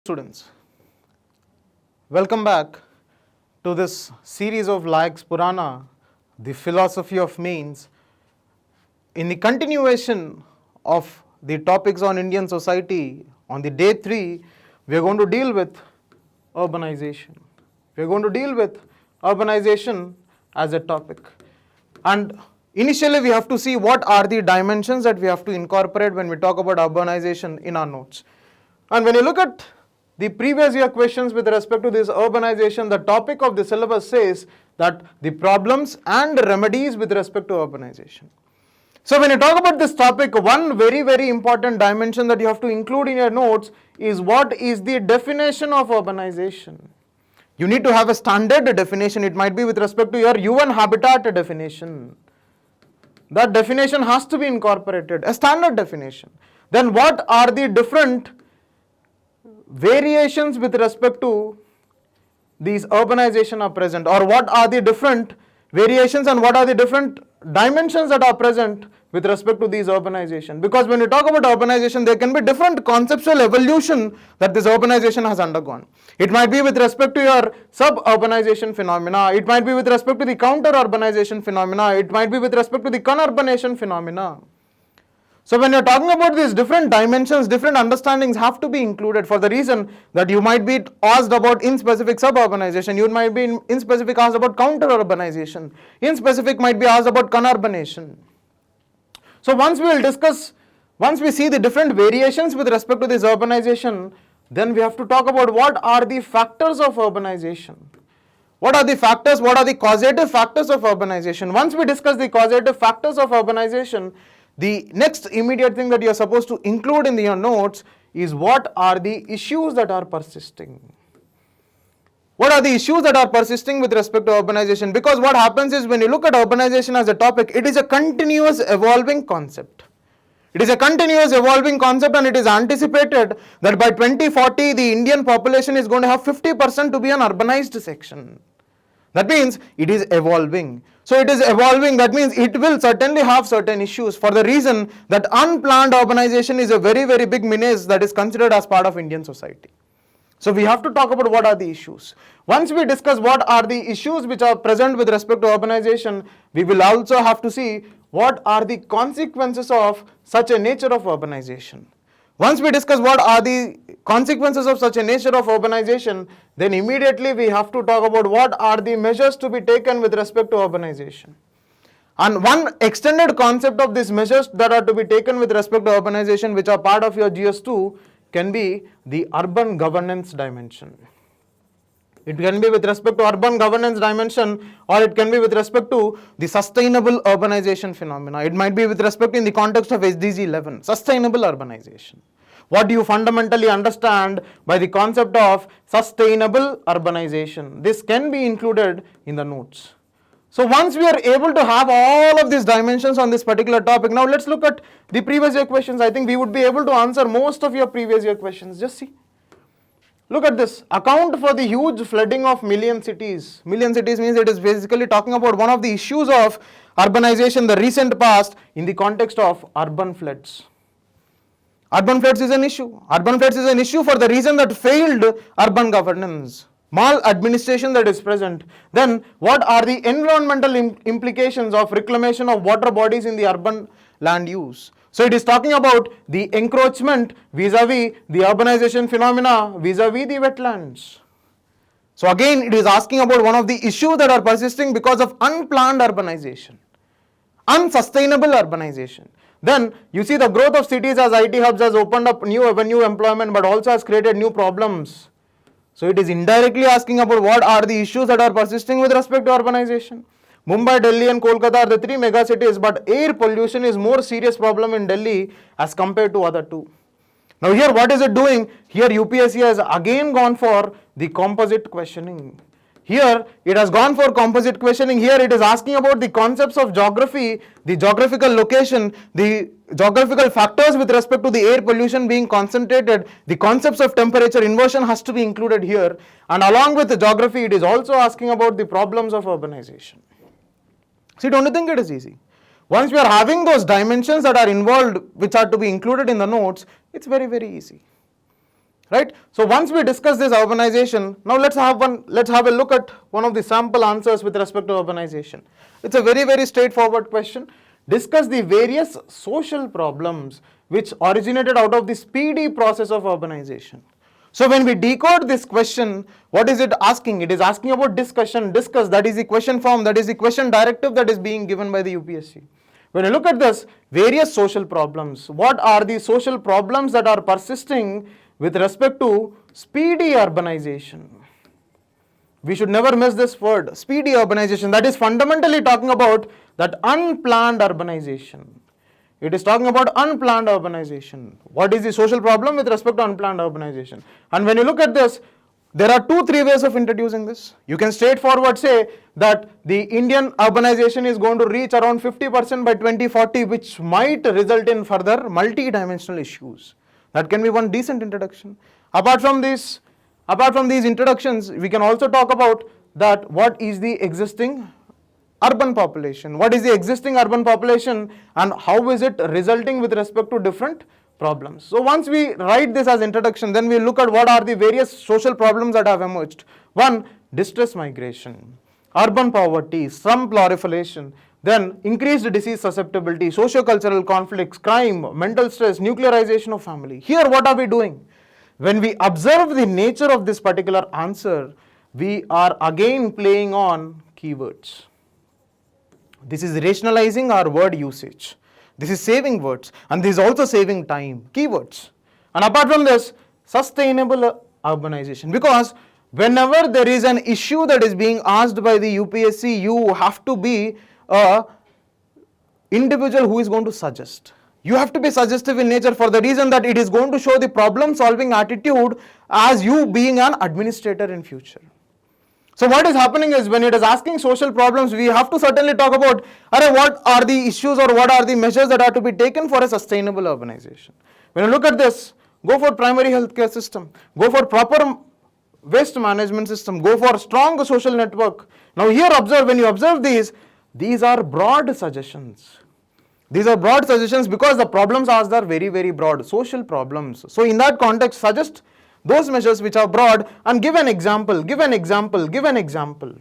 Students, welcome back to this series of LaEx PURANA, the philosophy of means. In the continuation of the topics on Indian society, on the day 3, we are going to deal with urbanization. We are going to deal with urbanization as a topic. And initially we have to see what are the dimensions that we have to incorporate when we talk about urbanization in our notes. And when you look at the previous year questions with respect to this urbanization, the topic of the syllabus says that the problems and remedies with respect to urbanization. So when you talk about this topic, one very important dimension that you have to include in your notes is what is the definition of urbanization. You need to have a standard definition. It might be with respect to your UN habitat definition. That definition has to be incorporated, a standard definition. Then what are the different variations with respect to these urbanization are present, or what are the different variations and what are the different dimensions that are present with respect to these urbanization. Because when you talk about urbanization, there can be different conceptual evolution that this urbanization has undergone. It might be with respect to your suburbanization phenomena, it might be with respect to the counter-urbanization phenomena, it might be with respect to the conurbanation phenomena. So when you're talking about these different dimensions, different understandings have to be included, for the reason that you might be asked about in specific suburbanization, you might be in specific asked about counter-urbanization, in specific might be asked about conurbanation. So once we see the different variations with respect to this urbanization, then we have to talk about what are the factors of urbanization. What are the factors, what are the causative factors of urbanization? Once we discuss the causative factors of urbanization, the next immediate thing that you are supposed to include in your notes is what are the issues that are persisting. What are the issues that are persisting with respect to urbanization? Because what happens is when you look at urbanization as a topic, it is a continuous evolving concept. It is a continuous evolving concept, and it is anticipated that by 2040 the Indian population is going to have 50% to be an urbanized section. That means it is evolving. So it is evolving, that means it will certainly have certain issues, for the reason that unplanned urbanization is a very big menace that is considered as part of Indian society. So we have to talk about what are the issues. Once we discuss what are the issues which are present with respect to urbanization, we will also have to see what are the consequences of such a nature of urbanization. Once we discuss what are the consequences of such a nature of urbanization, then immediately we have to talk about what are the measures to be taken with respect to urbanization. And one extended concept of these measures that are to be taken with respect to urbanization, which are part of your GS2, can be the urban governance dimension. It can be with respect to urban governance dimension, or it can be with respect to the sustainable urbanization phenomena. It might be with respect in the context of SDG 11, sustainable urbanization. What do you fundamentally understand by the concept of sustainable urbanization? This can be included in the notes. So once we are able to have all of these dimensions on this particular topic, now let's look at the previous year questions. I think we would be able to answer most of your previous year questions. Just see. Look at this. Account for the huge flooding of million cities. Million cities means it is basically talking about one of the issues of urbanization, the recent past, in the context of urban floods. Urban floods is an issue. Urban floods is an issue for the reason that failed urban governance, maladministration that is present. Then what are the environmental implications of reclamation of water bodies in the urban land use? So it is talking about the encroachment vis-a-vis the urbanization phenomena vis-a-vis the wetlands. So again it is asking about one of the issues that are persisting because of unplanned urbanization, unsustainable urbanization. Then you see the growth of cities as IT hubs has opened up new avenue employment, but also has created new problems. So it is indirectly asking about what are the issues that are persisting with respect to urbanization. Mumbai, Delhi and Kolkata are the 3 mega cities, but air pollution is more serious problem in Delhi as compared to other 2. Now here what is it doing? Here UPSC has again gone for the composite questioning. Here it has gone for composite questioning. Here it is asking about the concepts of geography, the geographical location, the geographical factors with respect to the air pollution being concentrated. The concepts of temperature inversion has to be included here. And along with the geography, it is also asking about the problems of urbanization. See, don't you think it is easy? Once we are having those dimensions that are involved, which are to be included in the notes, it's very easy. right? So once we discuss this urbanization, now let's have a look at one of the sample answers with respect to urbanization. It's a very, very straightforward question. Discuss the various social problems which originated out of the speedy process of urbanization. So when we decode this question, what is it asking? It is asking about discussion, discuss, that is the question form, that is the question directive that is being given by the UPSC. When you look at this, various social problems, what are the social problems that are persisting with respect to speedy urbanization? We should never miss this word, speedy urbanization. That is fundamentally talking about that unplanned urbanization. It is talking about unplanned urbanization. What is the social problem with respect to unplanned urbanization? And when you look at this, there are 2-3 ways of introducing this. You can straightforward say that the Indian urbanization is going to reach around 50% by 2040, which might result in further multi-dimensional issues. That can be one decent introduction. Apart from these introductions, we can also talk about that what is the existing urban population, what is the existing urban population and how is it resulting with respect to different problems. So once we write this as introduction, then we look at what are the various social problems that have emerged. One, distress migration, urban poverty, slum proliferation, then increased disease susceptibility, socio-cultural conflicts, crime, mental stress, nuclearization of family. Here what are we doing? When we observe the nature of this particular answer, we are again playing on keywords. This is rationalizing our word usage. This is saving words and this is also saving time, keywords. And apart from this, sustainable urbanization, because whenever there is an issue that is being asked by the UPSC, you have to be a individual who is going to suggest. You have to be suggestive in nature for the reason that it is going to show the problem solving attitude as you being an administrator in future. So what is happening is when it is asking social problems, we have to certainly talk about what are the issues or what are the measures that are to be taken for a sustainable urbanization. When you look at this, go for primary healthcare system, go for proper waste management system, go for strong social network. Now here observe, when you observe these are broad suggestions. These are broad suggestions because the problems asked are very, very broad, social problems. So in that context, suggest those measures which are broad and give an example, give an example, give an example.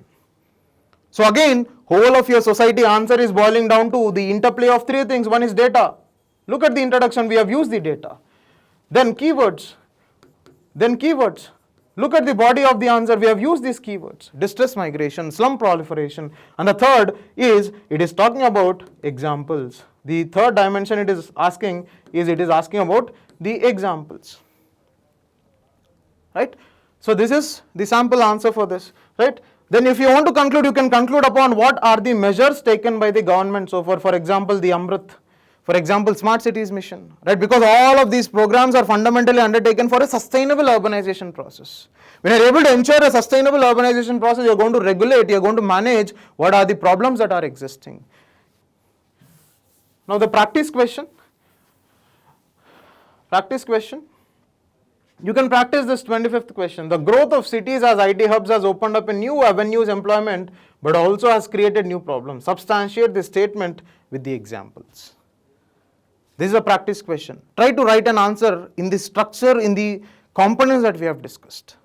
So again, whole of your society answer is boiling down to the interplay of 3 things. One is data. Look at the introduction, we have used the data. Then keywords. Look at the body of the answer, we have used these keywords. Distress migration, slum proliferation. And the third is, it is talking about examples. The third dimension it is asking about the examples. Right? So this is the sample answer for this, right? Then if you want to conclude, you can conclude upon what are the measures taken by the government so far. For example, the Amrit, for example, Smart Cities Mission, right? Because all of these programs are fundamentally undertaken for a sustainable urbanization process. When you are able to ensure a sustainable urbanization process, you are going to regulate, you are going to manage what are the problems that are existing. Now the practice question. You can practice this 25th question. The growth of cities as IT hubs has opened up a new avenues employment, but also has created new problems. Substantiate this statement with the examples. This is a practice question. Try to write an answer in the structure, in the components that we have discussed.